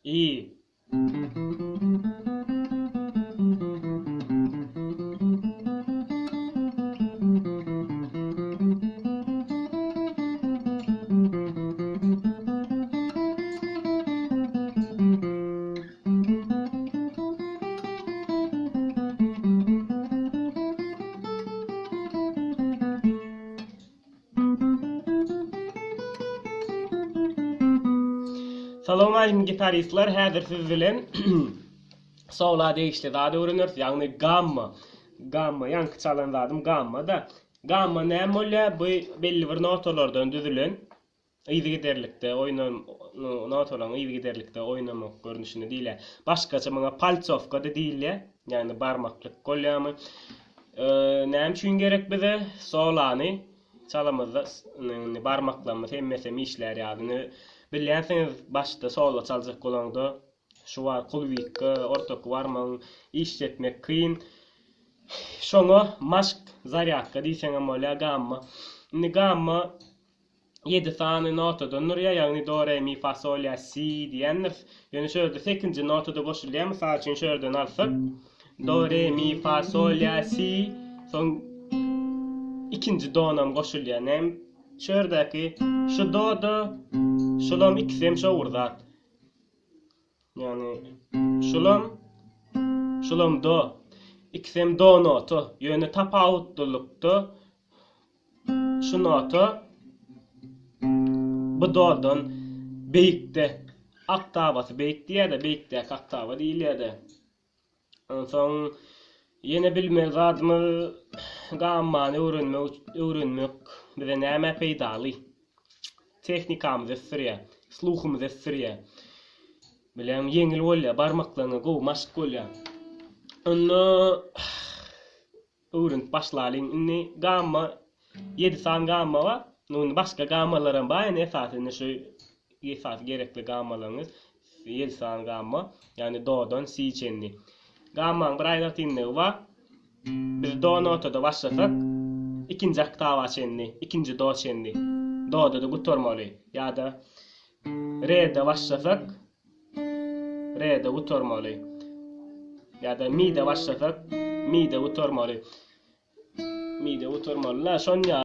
İyi. Salam aleykum gitaristler, häzir siz bilen sola değişli zady öwrenýäris, ýagny gamma. Gamma, ýanky çalan zadym gamma da. Gamma näme bolýar? Bu belli bir notalardan düzülen, ýyzy giderlikde oýnan notalarny ýyzy giderlikde oýnamak görnüşini diýler. Başgaça maňa palçowka da diýilýär, ýagny barmaklyk golýamy. Näme üçin gerek bize? Solany çalamyzda barmaklarymyz hemmesem işler ýadyny bilýänsiňiz, başda sola çaljak bolanda şu var kulwikka, ortak barmagyň işletmek kyn. Şoňa maşk zaryadka diýseňem bolýar gamma. Indi gamma 7 sany notadan nurýar, ýagny do, re, mi, fa, sol, la, si diýenler. Ýöne şöyle 8-nji notada goşulýar. Mysal üçin şöýreden alsak, do, re, mi, fa, sol, la, si, soň ikinji donam goşulýar. Näme? Şöýrdäki şu do-da şulam ikisem şo urzat. Yani şulam do. İkisem do notu. Ýöne tapawutlukda şu nota bu dodan beýikde oktawasy beýik diýär-de, beýikde oktawa diýilýär-de. Soň ýene bilmeýän zadymy gammany öwrenmek bize näme peýdaly? Tehnikamyz esirýär, sluhumyz esirýär. Bilen ýeňil bolýar, barmaklaryna gowy maşk bolýar. Onu öwrenip başlalyň. Indi gamma 7 san gamma bar. Nuny başga gammalarym bar. Ene esasyny şu esas gerekli gammalaryňyz 7 san gamma, ýani dodan si çenli. Gammanyň bir aýdyrtynlygy bar. Biz do notada başlasak, ikinji oktawa çenli, ikinji do çenli. Do'da da gutormaly. Ýa-da re'de başlasak, re'de gutormaly. Ýa-da mi'de başlasak, mi'de gutormaly. Mi'de gutormaly. La şoň